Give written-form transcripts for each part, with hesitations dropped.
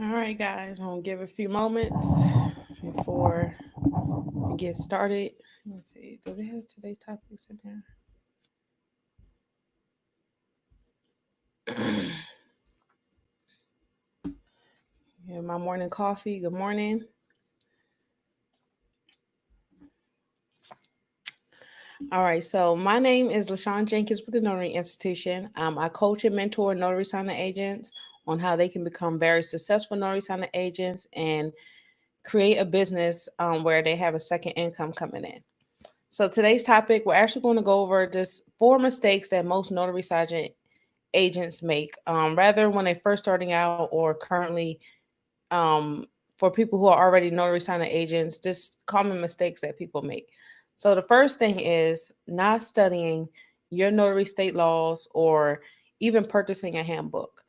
All right, guys, I'm gonna give a few moments before we get started. Let me see. Do they have today's topics in there? Yeah, my morning coffee. Good morning. All right, so my name is LaShawn Jenkins with the Notary Institution. I coach and mentor notary signing agents on how they can become very successful notary signing agents and create a business where they have a second income coming in. So today's topic, we're actually going to go over just 4 mistakes that most notary signing agents make, rather when they're first starting out or currently, um, for people who are already notary signing agents, just common mistakes that people make. So the first thing is not studying your notary state laws or even purchasing a handbook.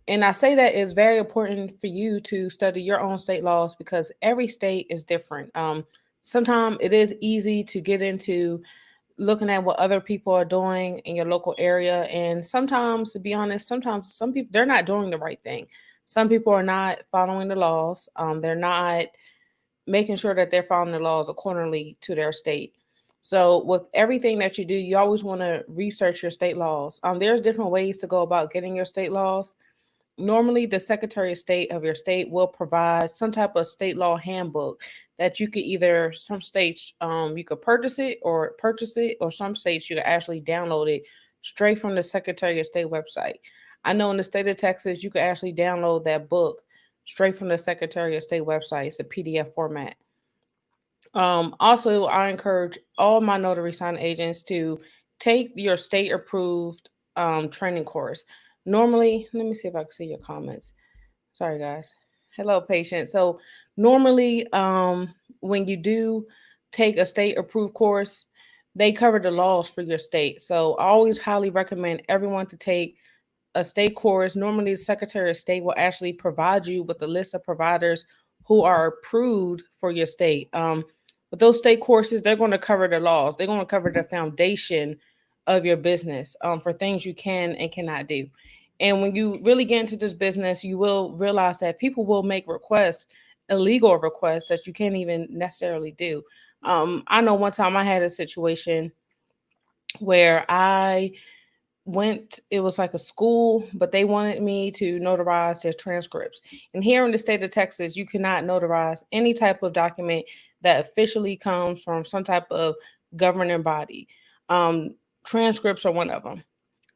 And I say that is very important for you to study your own state laws because every state is different. Sometimes it is easy to get into looking at what other people are doing in your local area. And sometimes, to be honest, sometimes some people, they're not doing the right thing. Some people are not following the laws. They're not making sure that they're following the laws accordingly to their state. So with everything that you do, you always want to research your state laws. There's different ways to go about getting your state laws. Normally, the Secretary of State of your state will provide some type of state law handbook that you could either, some states, you could purchase it, or some states you can actually download it straight from the Secretary of State website. I know in the state of Texas, you could actually download that book straight from the Secretary of State website. It's a PDF format. Also, I encourage all my notary sign agents to take your state approved training course. Normally, let me see if I can see your comments. Sorry, guys. Hello, patient. So, normally, when you do take a state approved course, they cover the laws for your state. So, I always highly recommend everyone to take a state course. Normally, the Secretary of State will actually provide you with a list of providers who are approved for your state. With those state courses, they're going to cover the laws. They're going to cover the foundation of your business, for things you can and cannot do. And when you really get into this business, you will realize that people will make requests, illegal requests that you can't even necessarily do. I know one time I had a situation where I went, it was like a school, but they wanted me to notarize their transcripts. And here in the state of Texas, you cannot notarize any type of document that officially comes from some type of governing body. um, Transcripts are one of them.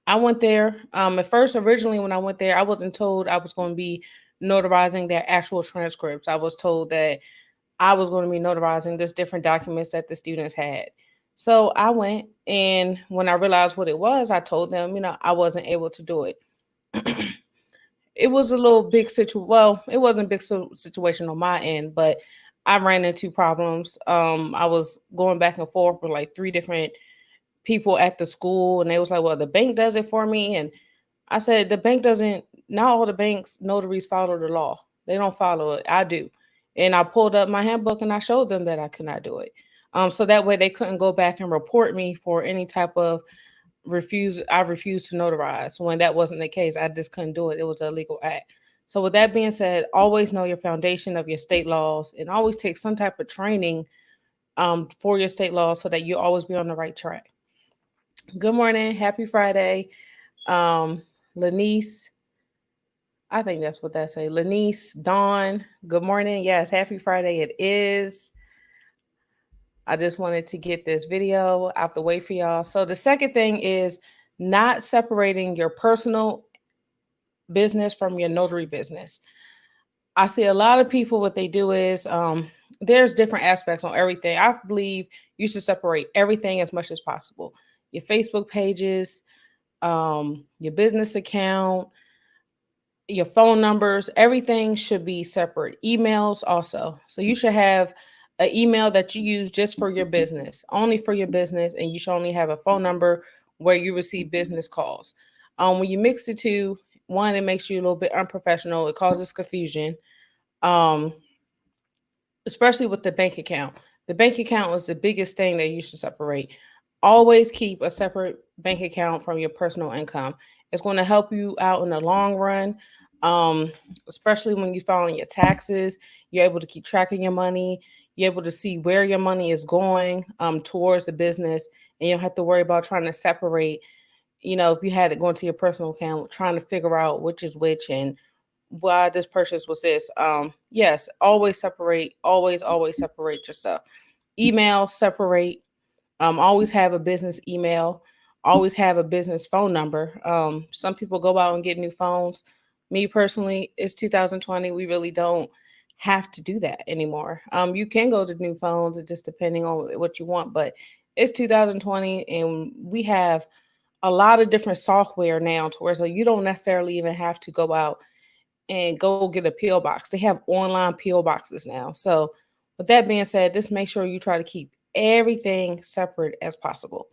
I went there, at first, originally when I went there, I wasn't told I was going to be notarizing their actual transcripts. I was told that I was going to be notarizing just different documents that the students had. So I went, and when I realized what it was, I told them, I wasn't able to do it. It was a little big situation. Well, it wasn't a big situation on my end, but I ran into problems. I was going back and forth with like 3 different people at the school, and they was like, "Well, the bank does it for me," and I said, "The bank doesn't. Not all the banks notaries follow the law. They don't follow it. I do." And I pulled up my handbook and I showed them that I could not do it. So that way they couldn't go back and report me for any type of refuse. I refused to notarize when that wasn't the case. I just couldn't do it. It was a legal act. So with that being said, always know your foundation of your state laws and always take some type of training for your state laws so that you always be on the right track. Good morning. Happy Friday. Lanice, I think that's what that say. Lanice, Dawn, good morning. Yes, happy Friday. It is. I just wanted to get this video out the way for y'all. So the second thing is not separating your personal business from your notary business. I see a lot of people, what they do is, there's different aspects on everything. I believe you should separate everything as much as possible. Your Facebook pages, your business account, your phone numbers, everything should be separate. Emails also. So you should have an email that you use just for your business, only for your business, and you should only have a phone number where you receive business calls. When you mix the two, one, it makes you a little bit unprofessional. It causes confusion, um, especially with the bank account. The bank account is the biggest thing that you should separate. Always keep a separate bank account from your personal income. It's going to help you out in the long run. um, especially when you filing your taxes. You're able to keep track of your money. You're able to see where your money is going towards the business, and you don't have to worry about trying to separate. If you had it going to your personal account, trying to figure out which is which and why this purchase was this. Yes, always separate. Always separate your stuff. Email separate. Always have a business email. Always have a business phone number. Some people go out and get new phones. Me personally, it's 2020. We really don't have to do that anymore. You can go to new phones, it just depending on what you want, but it's 2020 and we have a lot of different software now to where so you don't necessarily even have to go out and go get a PO box. They have online PO boxes now. So with that being said, just make sure you try to keep everything separate as possible.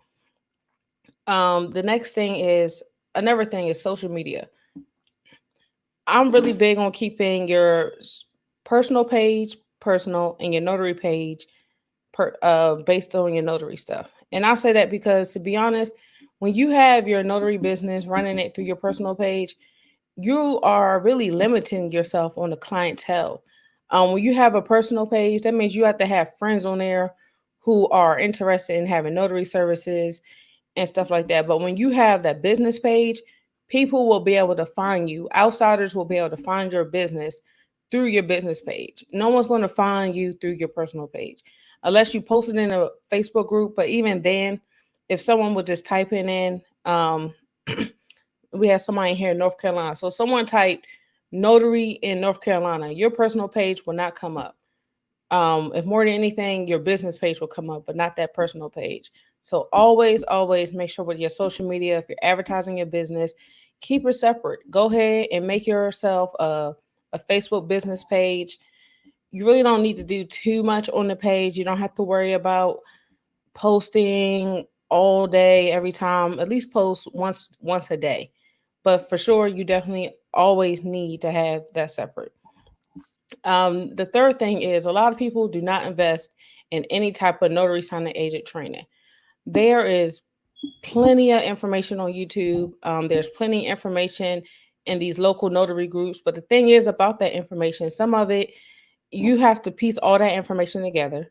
The next thing is another thing is social media. I'm really big on keeping your personal page personal and your notary page based on your notary stuff. And I say that because to be honest, when you have your notary business running it through your personal page, you are really limiting yourself on the clientele. When you have a personal page, that means you have to have friends on there who are interested in having notary services and stuff like that. But when you have that business page, people will be able to find you. Outsiders will be able to find your business through your business page. No one's going to find you through your personal page unless you post it in a Facebook group. But even then, if someone would just type it in, we have somebody here in North Carolina. So someone typed notary in North Carolina, your personal page will not come up. If more than anything, your business page will come up, but not that personal page. So always make sure with your social media, if you're advertising your business, keep it separate. Go ahead and make yourself a Facebook business page. You really don't need to do too much on the page. You don't have to worry about posting all day, every time. At least post once a day. But for sure, you definitely always need to have that separate. The third thing is a lot of people do not invest in any type of notary signing agent training. There is plenty of information on YouTube. There's plenty of information in these local notary groups. But the thing is about that information, some of it, you have to piece all that information together.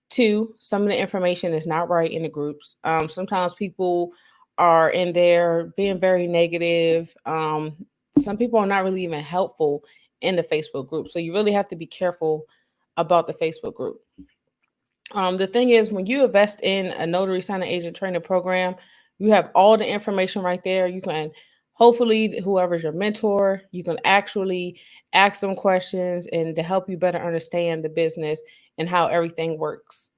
Two, some of the information is not right in the groups. Sometimes people are in there being very negative. Some people are not really even helpful in the Facebook group. So you really have to be careful about the Facebook group. The thing is, when you invest in a notary signing agent training program, you have all the information right there. You can hopefully, whoever's your mentor, you can actually ask them questions and to help you better understand the business and how everything works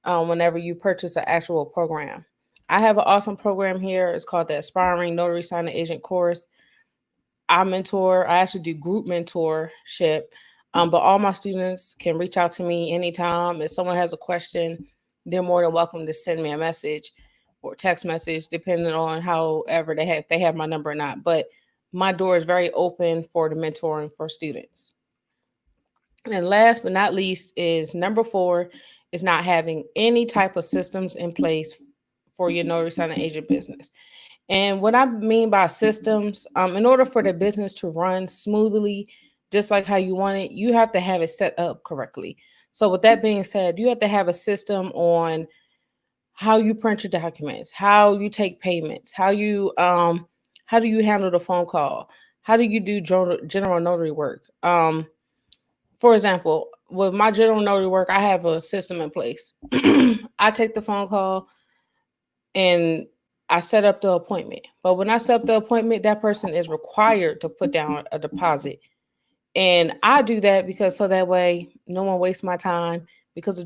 whenever you purchase an actual program. I have an awesome program here. It's called the Aspiring Notary Signing Agent course. I actually do group mentorship, but all my students can reach out to me anytime. If someone has a question, they're more than welcome to send me a message or text message, depending on however if they have my number or not. But my door is very open for the mentoring for students. And last but not least is number 4 is not having any type of systems in place for your notary signing agent business. And what I mean by systems, in order for the business to run smoothly, just like how you want it, you have to have it set up correctly. So, with that being said, you have to have a system on how you print your documents, how you take payments, how do you handle the phone call, how do you do general notary work. For example, with my general notary work, I have a system in place. I take the phone call and I set up the appointment. But when I set up the appointment, that person is required to put down a deposit. And I do that because so that way no one wastes my time. Because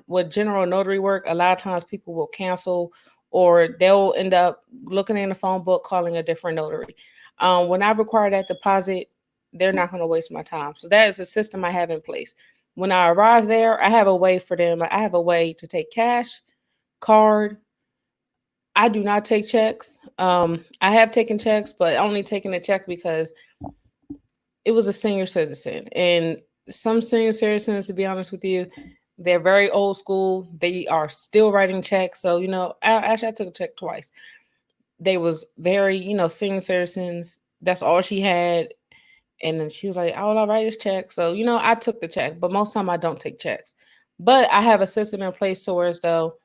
with general notary work, a lot of times people will cancel or they'll end up looking in the phone book calling a different notary. When I require that deposit, they're not going to waste my time. So that is a system I have in place. When I arrive there, I have a way for them. I have a way to take cash, card. I do not take checks. I have taken checks, but only taking a check because it was a senior citizen. And some senior citizens, to be honest with you, they're very old school. They are still writing checks. So, I took a check twice. They was very, senior citizens. That's all she had. And then she was like, "Oh, I'll write this check." So, I took the check, but most time I don't take checks. But I have a system in place to where as though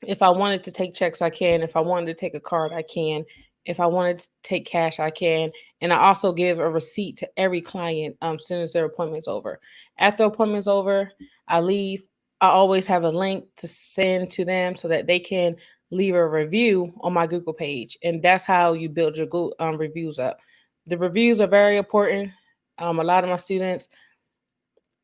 if I wanted to take checks, I can. If I wanted to take a card, I can. If I wanted to take cash, I can. And I also give a receipt to every client as soon as their appointment's over. After appointment's over, I leave. I always have a link to send to them so that they can leave a review on my Google page. And that's how you build your Google reviews up. The reviews are very important. A lot of my students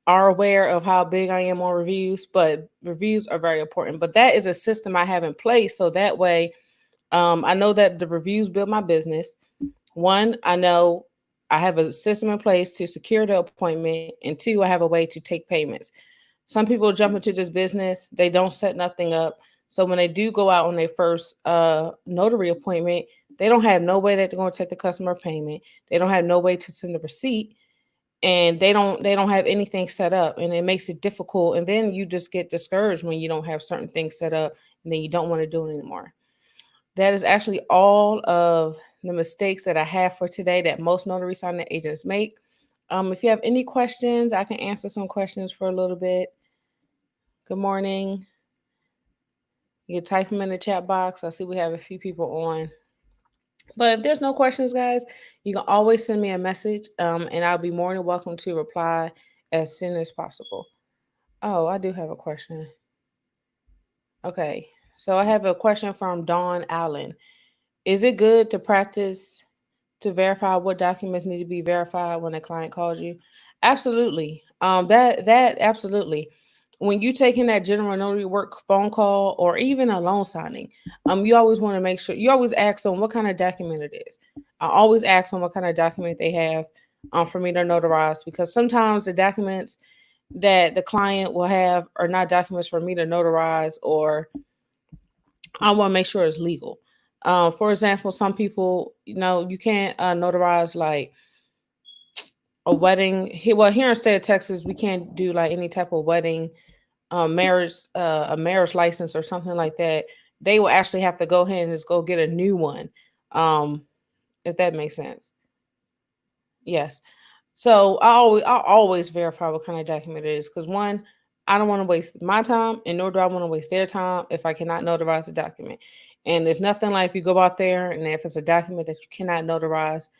are aware of how big I am on reviews, but reviews are very important. But that is a system I have in place. So that way, I know that the reviews build my business. One, I know I have a system in place to secure the appointment. And two, I have a way to take payments. Some people jump into this business, they don't set nothing up. So when they do go out on their first notary appointment, they don't have no way that they're going to take the customer payment. They don't have no way to send a receipt, and they don't have anything set up, and it makes it difficult, and then you just get discouraged when you don't have certain things set up, and then you don't want to do it anymore. That is actually all of the mistakes that I have for today that most notary signing agents make. If you have any questions, I can answer some questions for a little bit. Good morning. You can type them in the chat box. I see we have a few people on. But if there's no questions, guys, you can always send me a message, and I'll be more than welcome to reply as soon as possible. Oh, I do have a question. Okay, so I have a question from Dawn Allen. Is it good to practice to verify what documents need to be verified when a client calls you? Absolutely. That absolutely. When you take in that general notary work phone call or even a loan signing, you always want to make sure you always ask them what kind of document it is. I always ask them what kind of document they have for me to notarize, because sometimes the documents that the client will have are not documents for me to notarize, or I want to make sure it's legal. For example, some people, you can't notarize like a wedding. Well, here in the state of Texas, we can't do like any type of wedding, marriage, a marriage license or something like that. They will actually have to go ahead and just go get a new one, um, if that makes sense. Yes. So I always verify what kind of document it is, because one, I don't want to waste my time, and nor do I want to waste their time if I cannot notarize the document. And there's nothing like if you go out there and if it's a document that you cannot notarize,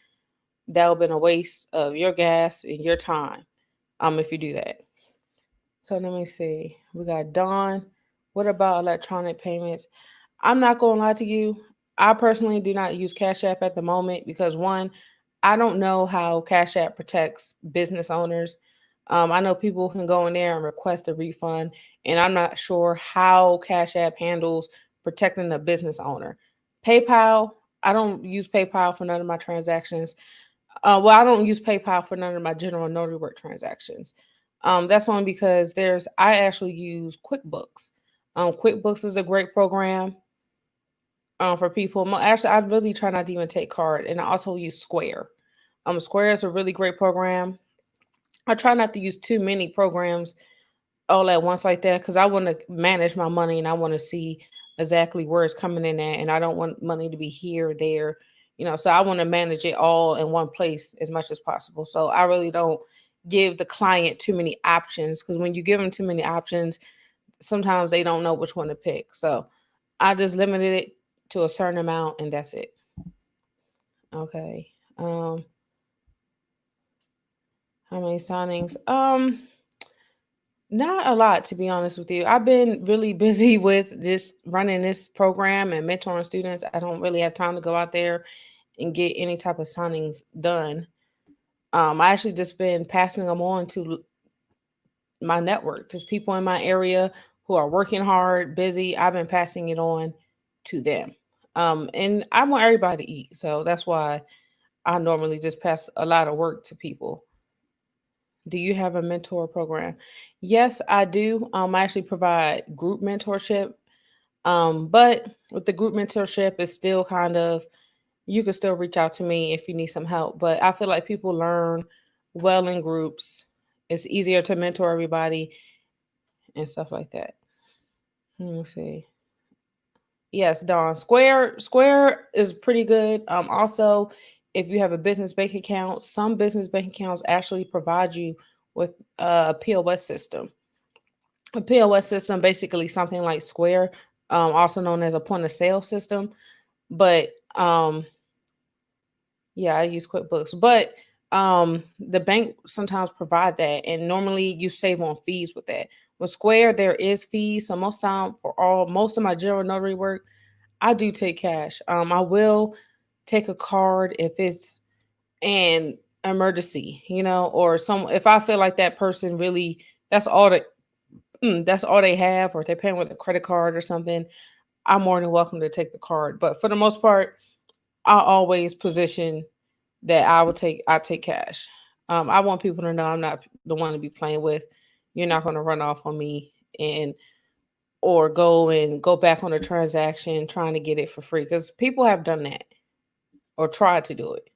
that would have been a waste of your gas and your time. If you do that. So let me see. We got Dawn. What about electronic payments? I'm not going to lie to you. I personally do not use Cash App at the moment because one, I don't know how Cash App protects business owners. I know people can go in there and request a refund, and I'm not sure how Cash App handles protecting the business owner. PayPal, I don't use PayPal for none of my transactions. Well, I don't use PayPal for none of my general notary work transactions. That's only because I actually use QuickBooks. QuickBooks is a great program for people. Actually, I really try not to even take card, and I also use Square. Square is a really great program. I try not to use too many programs all at once like that, because I want to manage my money and I want to see exactly where it's coming in at, and I don't want money to be here, there, So I want to manage it all in one place as much as possible. So I really don't give the client too many options, because when you give them too many options, sometimes they don't know which one to pick. So I just limited it to a certain amount, and that's it. Okay. How many signings? Not a lot, to be honest with you. I've been really busy with just running this program and mentoring students. I don't really have time to go out there and get any type of signings done. I actually just been passing them on to my network, just people in my area who are working hard, busy. I've been passing it on to them. And I want everybody to eat. So that's why I normally just pass a lot of work to people. Do you have a mentor program? Yes, I do. I actually provide group mentorship. But with the group mentorship, it's still kind of, you can still reach out to me if you need some help. But I feel like people learn well in groups. It's easier to mentor everybody and stuff like that. Let me see. Yes, Dawn. Square is pretty good. Also, if you have a business bank account, some business bank accounts actually provide you with a POS system. A POS system, basically something like Square, also known as a point of sale system. But yeah, I use QuickBooks, but the bank sometimes provide that, and normally you save on fees with that. With Square, there is fees, so most of my general notary work, I do take cash. I will take a card if it's an emergency, or some if I feel like that person really that's all that that's all they have, or they're paying with a credit card or something. I'm more than welcome to take the card, but for the most part, I always position that I take cash. I want people to know I'm not the one to be playing with. You're not going to run off on me and or go back on a transaction trying to get it for free, because people have done that or tried to do it.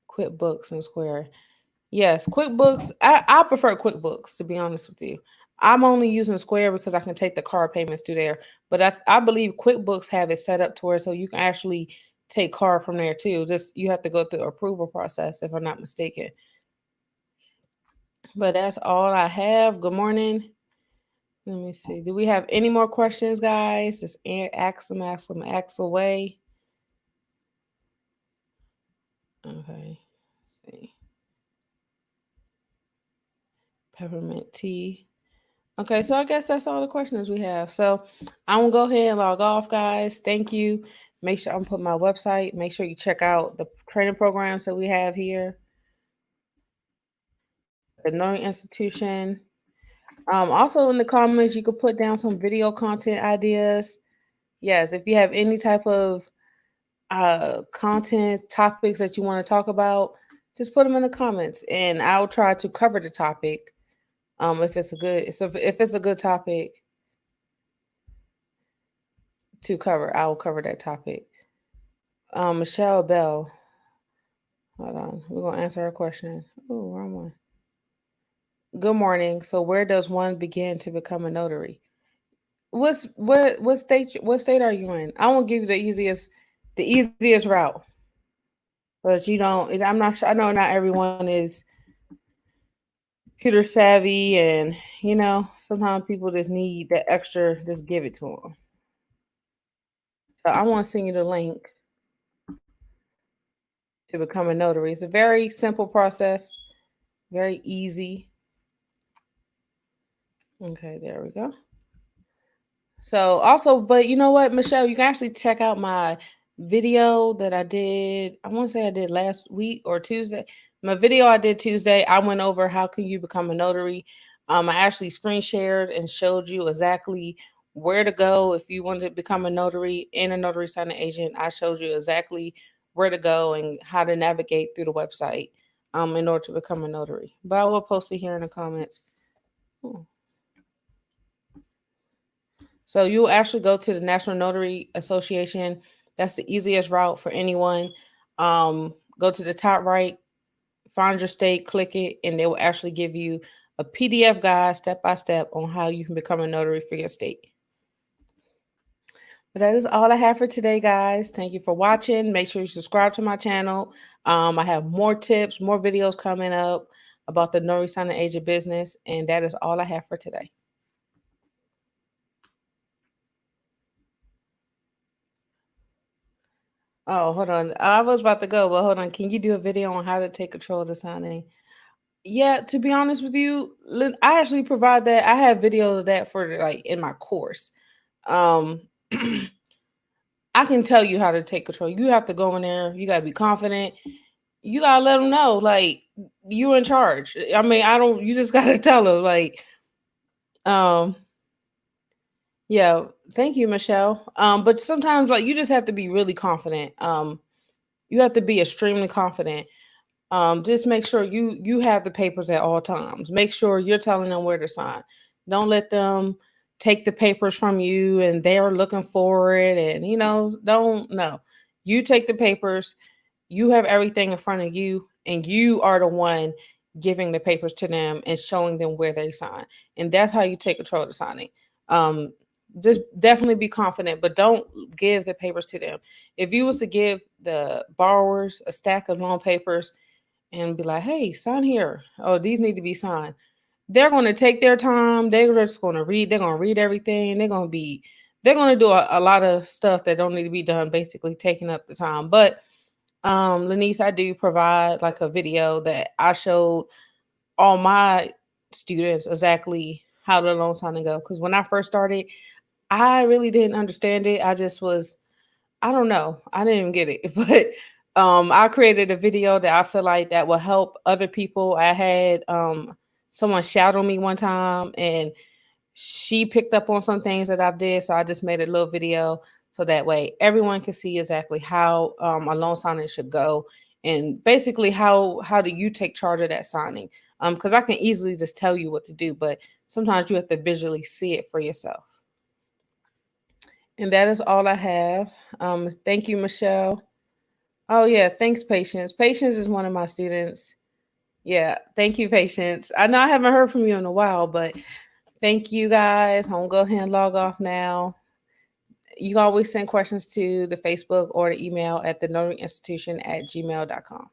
QuickBooks and Square. Yes, QuickBooks. I prefer QuickBooks, to be honest with you. I'm only using Square because I can take the card payments through there. But I believe QuickBooks have it set up to where so you can actually take card from there too. Just you have to go through the approval process, if I'm not mistaken. But that's all I have. Good morning. Let me see. Do we have any more questions, guys? Just ask them, ask away. Okay. Let's see. Peppermint tea. Okay, so I guess that's all the questions we have. So I'm gonna go ahead and log off, guys. Thank you. Make sure I'm putting my website. Make sure you check out the training programs that we have here at the Knowing Institution. Also in the comments, you could put down some video content ideas. Yes, if you have any type of content topics that you want to talk about, just put them in the comments, and I'll try to cover the topic. If it's a good, so if it's a good topic to cover, I will cover that topic. Michelle Bell. Hold on. We're gonna answer her question. Oh, wrong one. Good morning. So where does one begin to become a notary? What state are you in? I won't give you the easiest route. But you don't I'm not sure, I know not everyone is computer savvy, and sometimes people just need that extra, just give it to them. So I want to send you the link to become a notary. It's a very simple process, very easy. Okay, there we go. So also, but you know what, Michelle, you can actually check out my video that I did. I want to say I did last week or Tuesday. My video I did Tuesday, I went over how can you become a notary. I actually screen shared and showed you exactly where to go if you want to become a notary and a notary signing agent. I showed you exactly where to go and how to navigate through the website in order to become a notary. But I will post it here in the comments. Hmm. So you'll actually go to the National Notary Association. That's the easiest route for anyone. Go to the top right, find your state, click it, and they will actually give you a PDF guide step by step on how you can become a notary for your state. But that is all I have for today, guys. Thank you for watching. Make sure you subscribe to my channel. I have more tips, more videos coming up about the notary signing agent business, and that is all I have for today. Oh, hold on. I was about to go, but hold on. Can you do a video on how to take control of the signing? Yeah, to be honest with you, I actually provide that. I have videos of that for like in my course. Um I can tell you how to take control. You have to go in there. You got to be confident. You got to let them know like you in charge. I mean, I don't you just got to tell them like um yeah, thank you, Michelle. But sometimes like you just have to be really confident. You have to be extremely confident. Just make sure you have the papers at all times. Make sure you're telling them where to sign. Don't let them take the papers from you and they're looking for it, and don't no. You take the papers, you have everything in front of you, and you are the one giving the papers to them and showing them where they sign. And that's how you take control of the signing. Um just definitely be confident, but don't give the papers to them. If you was to give the borrowers a stack of loan papers and be like, hey, sign here. Oh, these need to be signed. They're going to take their time. They're just going to read. They're going to read everything. They're going to do a lot of stuff that don't need to be done, basically taking up the time. But Lanice, I do provide like a video that I showed all my students exactly how the loan signing go. Because when I first started, I really didn't understand it. I just was, I don't know, I didn't even get it. But I created a video that I feel like that will help other people. I had someone shout on me one time, and she picked up on some things that I've did. So I just made a little video so that way everyone can see exactly how a loan signing should go, and basically how do you take charge of that signing. Because I can easily just tell you what to do, but sometimes you have to visually see it for yourself. And that is all I have. Thank you, Michelle. Oh yeah, thanks, Patience. Patience is one of my students. Yeah, thank you, Patience. I know I haven't heard from you in a while, but thank you guys. I'm gonna go ahead and log off now. You can always send questions to the Facebook or the email at the notaryinstitution@gmail.com.